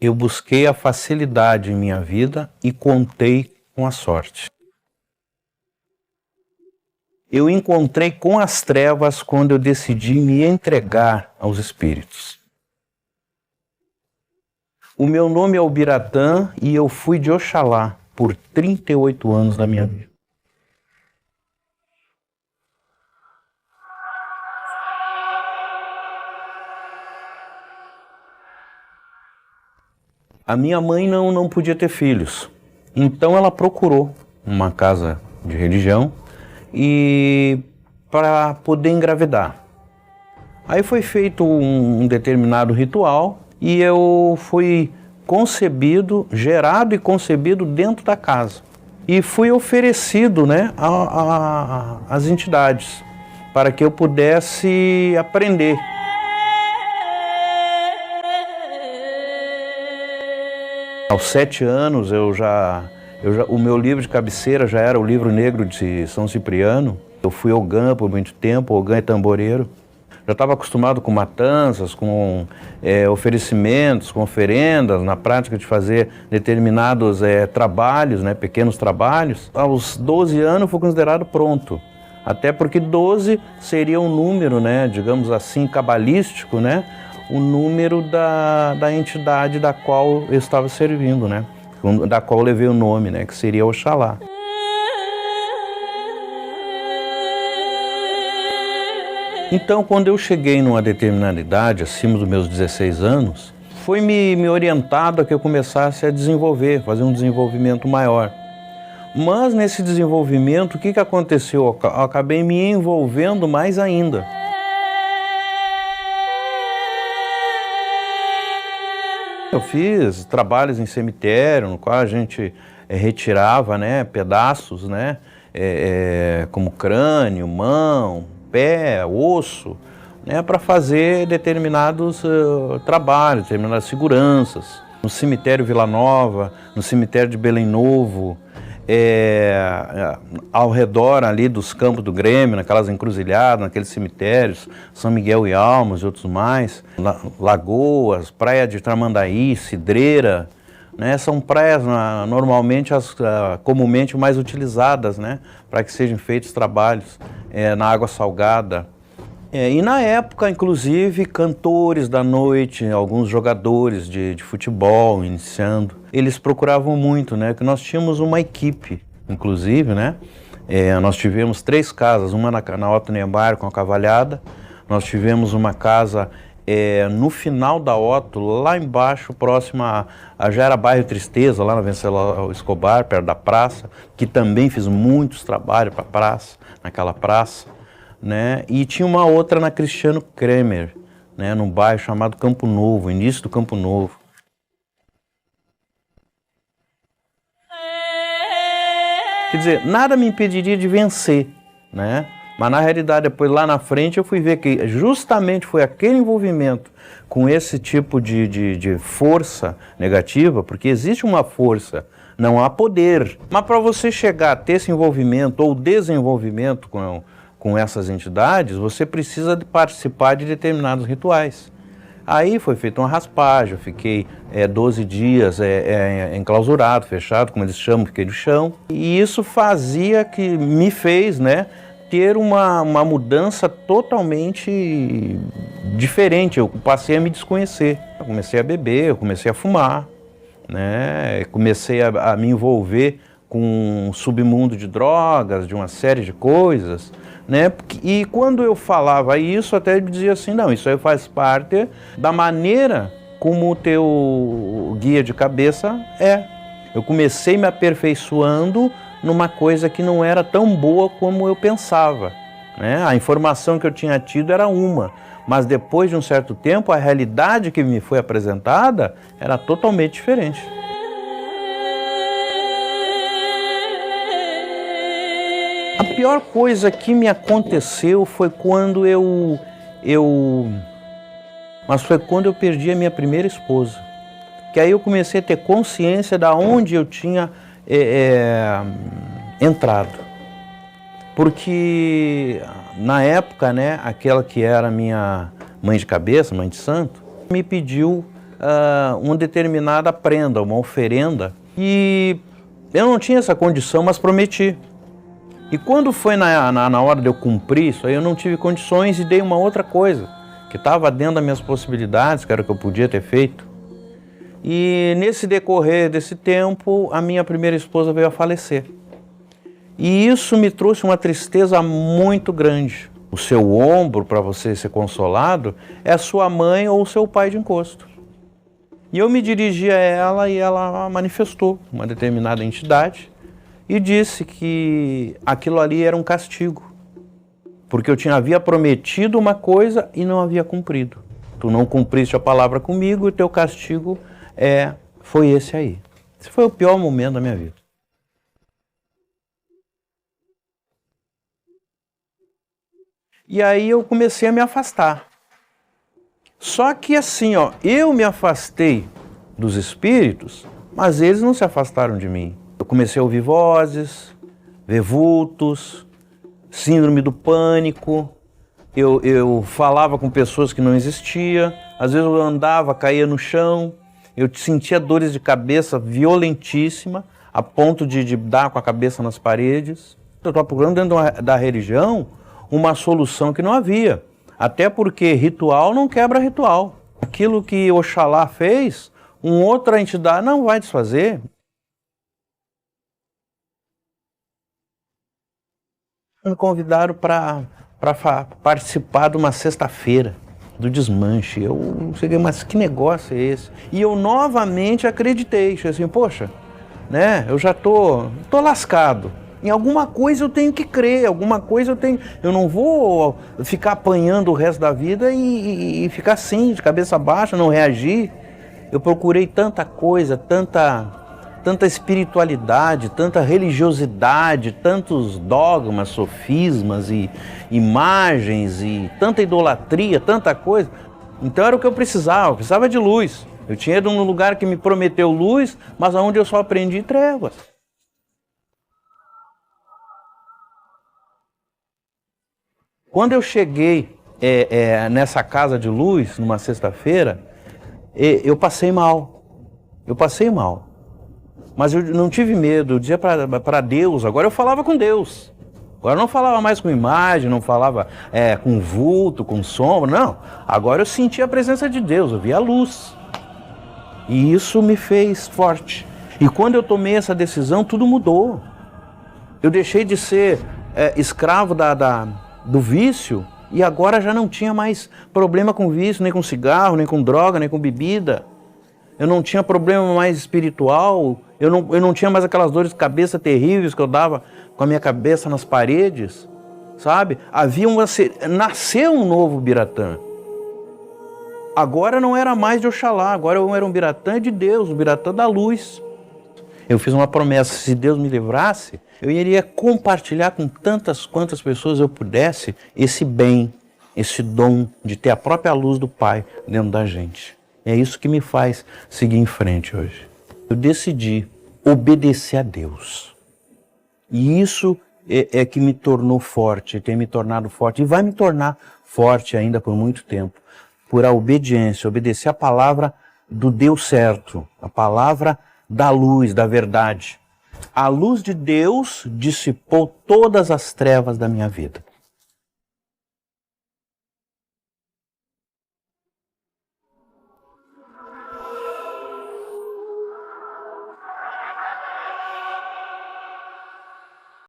Eu busquei a facilidade em minha vida e contei com a sorte. Eu encontrei com as trevas quando eu decidi me entregar aos espíritos. O meu nome é Ubiratã e eu fui de Oxalá por 38 anos da minha vida. A minha mãe não podia ter filhos, então ela procurou uma casa de religião e para poder engravidar. Aí foi feito um determinado ritual e eu fui concebido, gerado e concebido dentro da casa. E fui oferecido, né, às entidades para que eu pudesse aprender. Aos 7 anos o meu livro de cabeceira já era o Livro Negro de São Cipriano. Eu fui ogã por muito tempo, ogã e tamboreiro. Já estava acostumado com matanças, com oferecimentos, com oferendas, na prática de fazer determinados trabalhos, né, pequenos trabalhos. Aos 12 anos fui considerado pronto. Até porque 12 seria um número, né, digamos assim, cabalístico, né? O número da entidade da qual eu estava servindo, né? Da qual eu levei o nome, né? Que seria Oxalá. Então, quando eu cheguei numa determinada idade, acima dos meus 16 anos, foi me orientado a que eu começasse a desenvolver, fazer um desenvolvimento maior. Mas nesse desenvolvimento, o que aconteceu? Eu acabei me envolvendo mais ainda. Eu fiz trabalhos em cemitério, no qual a gente retirava, né, pedaços, né, como crânio, mão, pé, osso, né, para fazer determinados trabalhos, determinadas seguranças. No cemitério Vila Nova, no cemitério de Belém Novo, ao redor ali dos campos do Grêmio, naquelas encruzilhadas, naqueles cemitérios, São Miguel e Almas e outros mais, Lagoas, Praia de Tramandaí, Cidreira, né, são praias normalmente, comumente mais utilizadas, né, para que sejam feitos trabalhos na água salgada. E na época, inclusive, cantores da noite, alguns jogadores de futebol iniciando, eles procuravam muito, né? Que nós tínhamos uma equipe, inclusive, né? Nós tivemos 3 casas, uma na Otto Niemeyer com a Cavalhada, nós tivemos uma casa no final da Otto, lá embaixo, próximo já era bairro Tristeza, lá na Venceslau Escobar, perto da praça, que também fiz muitos trabalhos para a praça, naquela praça. Né? E tinha uma outra na Cristiano Kremer, né? Num bairro chamado Campo Novo, início do Campo Novo. Quer dizer, nada me impediria de vencer, né? Mas na realidade, depois lá na frente eu fui ver que justamente foi aquele envolvimento com esse tipo de força negativa, porque existe uma força, não há poder. Mas para você chegar a ter esse envolvimento ou desenvolvimento com essas entidades, você precisa de participar de determinados rituais. Aí foi feita uma raspagem, eu fiquei 12 dias enclausurado, fechado, como eles chamam, fiquei no chão. E isso me fez, né, ter uma mudança totalmente diferente. Eu passei a me desconhecer. Eu comecei a beber, eu comecei a fumar, né, comecei a me envolver com um submundo de drogas, de uma série de coisas, né? E quando eu falava isso, até ele dizia assim, não, isso aí faz parte da maneira como o teu guia de cabeça é. Eu comecei me aperfeiçoando numa coisa que não era tão boa como eu pensava, né? A informação que eu tinha tido era uma, mas depois de um certo tempo, a realidade que me foi apresentada era totalmente diferente. A pior coisa que me aconteceu foi quando mas foi quando eu perdi a minha primeira esposa. Que aí eu comecei a ter consciência de onde eu tinha entrado. Porque na época, né, aquela que era minha mãe de cabeça, mãe de santo, me pediu uma determinada prenda, uma oferenda. E eu não tinha essa condição, mas prometi. E quando foi na hora de eu cumprir isso aí, eu não tive condições e dei uma outra coisa, que estava dentro das minhas possibilidades, que era o que eu podia ter feito. E nesse decorrer desse tempo, a minha primeira esposa veio a falecer. E isso me trouxe uma tristeza muito grande. O seu ombro, para você ser consolado, é a sua mãe ou o seu pai de encosto. E eu me dirigi a ela e ela manifestou uma determinada entidade e disse que aquilo ali era um castigo, porque eu havia prometido uma coisa e não havia cumprido. Tu não cumpriste a palavra comigo e o teu castigo foi esse aí. Esse foi o pior momento da minha vida. E aí eu comecei a me afastar. Só que assim, eu me afastei dos espíritos, mas eles não se afastaram de mim. Eu comecei a ouvir vozes, ver vultos, síndrome do pânico. Eu falava com pessoas que não existiam. Às vezes eu andava, caía no chão. Eu sentia dores de cabeça violentíssima, a ponto de dar com a cabeça nas paredes. Eu estava procurando dentro da religião uma solução que não havia. Até porque ritual não quebra ritual. Aquilo que Oxalá fez, uma outra entidade não vai desfazer. Me convidaram para participar de uma sexta-feira do desmanche. Eu cheguei, mas que negócio é esse? E eu novamente acreditei. Falei assim, poxa, né? Eu já tô lascado. Em alguma coisa eu tenho que crer, alguma coisa eu tenho. Eu não vou ficar apanhando o resto da vida e ficar assim, de cabeça baixa, não reagir. Eu procurei tanta coisa, tanta espiritualidade, tanta religiosidade, tantos dogmas, sofismas e imagens e tanta idolatria, tanta coisa. Então era o que eu precisava de luz. Eu tinha ido num lugar que me prometeu luz, mas onde eu só aprendi trevas. Quando eu cheguei nessa casa de luz, numa sexta-feira, eu passei mal. Mas eu não tive medo, eu dizia para Deus, agora eu falava com Deus. Agora eu não falava mais com imagem, não falava com vulto, com sombra, não. Agora eu sentia a presença de Deus, eu via a luz. E isso me fez forte. E quando eu tomei essa decisão, tudo mudou. Eu deixei de ser escravo do vício e agora já não tinha mais problema com vício, nem com cigarro, nem com droga, nem com bebida. Eu não tinha problema mais espiritual, eu não tinha mais aquelas dores de cabeça terríveis que eu dava com a minha cabeça nas paredes, sabe? Nasceu um novo Biratã. Agora não era mais de Oxalá, agora eu era um Biratã de Deus, um Biratã da luz. Eu fiz uma promessa, se Deus me livrasse, eu iria compartilhar com tantas quantas pessoas eu pudesse esse bem, esse dom de ter a própria luz do Pai dentro da gente. É isso que me faz seguir em frente hoje. Eu decidi obedecer a Deus. E isso é que me tornou forte, tem me tornado forte e vai me tornar forte ainda por muito tempo. Por a obediência, obedecer a palavra do Deus certo, a palavra da luz, da verdade. A luz de Deus dissipou todas as trevas da minha vida.